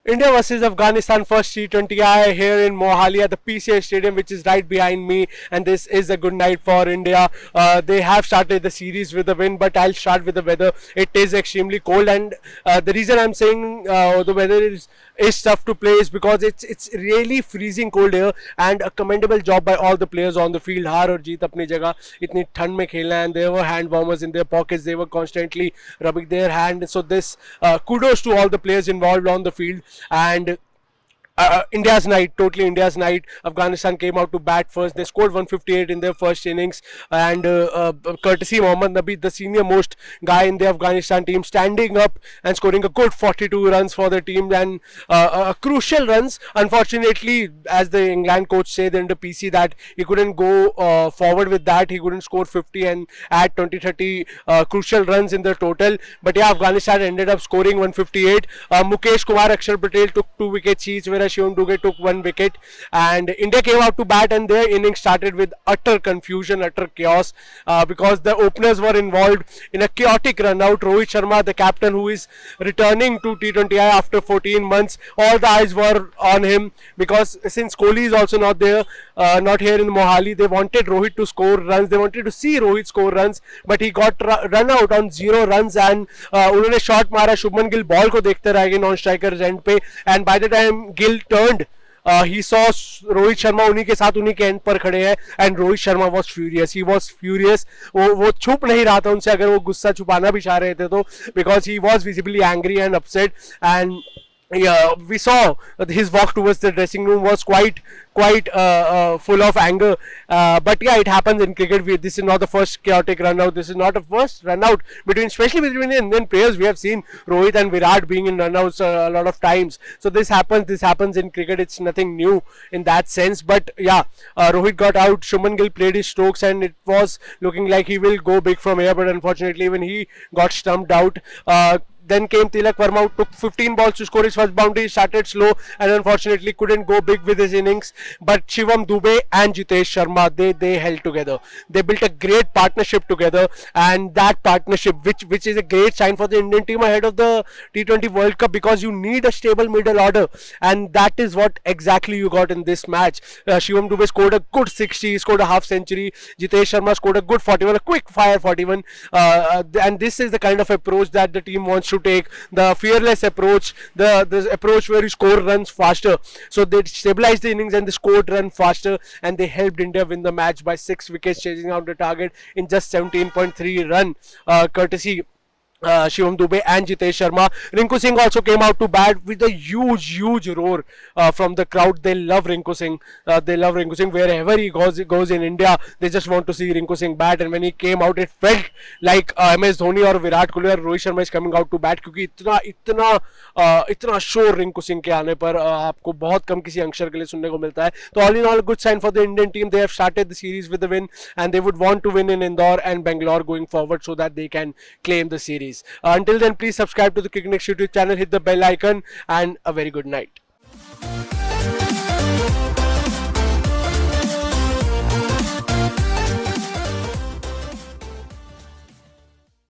India versus Afghanistan first T20I here in Mohali at the PCA Stadium, which is right behind me, and this is a good night for India. They have started the series with a win, but I'll start with the weather. It is extremely cold, and the reason I'm saying the weather is tough to play is because it's really freezing cold here, and a commendable job by all the players on the field. Har और जीत अपनी जगह इतनी ठंड में खेलना, and there were hand warmers in their pockets. They were constantly rubbing their hand. So this kudos to all the players involved on the field. And India's night, totally India's night. Afghanistan came out to bat first. They scored 158 in their first innings, and courtesy Mohammad Nabi, the senior most guy in the Afghanistan team, standing up and scoring a good 42 runs for the team, and crucial runs. Unfortunately, as the England coach said in the PC, that he couldn't go forward with that. He couldn't score 50 and add 20-30 crucial runs in the total. But yeah, Afghanistan ended up scoring 158. Mukesh Kumar, Akshar Patel took 2 wickets each, whereas Shivam Dube took 1 wicket, and India came out to bat, and their innings started with utter confusion, utter chaos, because the openers were involved in a chaotic run out. Rohit Sharma, the captain, who is returning to T20I after 14 months, all the eyes were on him, because since Kohli is also not there, not here in Mohali, they wanted Rohit to score runs. They wanted to see Rohit score runs, but he got run out on 0 runs, and उन्होंने shot मारा. Shubman Gill ball को देखते रह गए non striker end पे, and by the time Gill turned, he saw Rohit Sharma उन्हीं के साथ उन्हीं के एंड पर खड़े हैं, and Rohit Sharma was furious. He was furious. वो छुप नहीं रहा था उनसे, अगर वो गुस्सा छुपाना भी चाह रहे थे तो, because he was visibly angry and upset. And yeah, we saw his walk towards the dressing room was quite full of anger. But yeah, it happens in cricket. This is not the first chaotic run out. This is not the first run out especially between Indian players. We have seen Rohit and Virat being in run outs a lot of times. So this happens in cricket. It's nothing new in that sense. But yeah, Rohit got out. Shubman Gill played his strokes, and it was looking like he will go big from here. But unfortunately, even he got stumped out. Then came Tilak Verma, who took 15 balls to score his first boundary. Started slow and unfortunately couldn't go big with his innings. But Shivam Dube and Jitesh Sharma, they held together. They built a great partnership together, and that partnership, which is a great sign for the Indian team ahead of the T20 World Cup, because you need a stable middle order, and that is what exactly you got in this match. Shivam Dube scored a good 60, scored a half century. Jitesh Sharma scored a good 41, a quick fire 41, and this is the kind of approach that the team wants to take, the fearless approach, the approach where you score runs faster. So they stabilized the innings and they scored run faster, and they helped India win the match by 6 wickets, chasing out the target in just 17.3 run, courtesy Shivam Dube and Jitesh Sharma. Rinku Singh also came out to bat with a huge roar from the crowd. They love Rinku Singh. They love Rinku Singh. Wherever he goes in India, they just want to see Rinku Singh bat. And when he came out, it felt like MS Dhoni or Virat Kohli or Rohit Sharma is coming out to bat, क्योंकि इतना शोर रिंकू सिंह के आने पर आपको बहुत कम किसी अंशर के लिए सुनने को मिलता है. तो all in all, good sign for the Indian team. They have started the series with a win, and they would want to win in Indore and Bangalore going forward so that they can claim the series. Until then, please subscribe to the Cricket Next YouTube channel, hit the bell icon, and a very good night.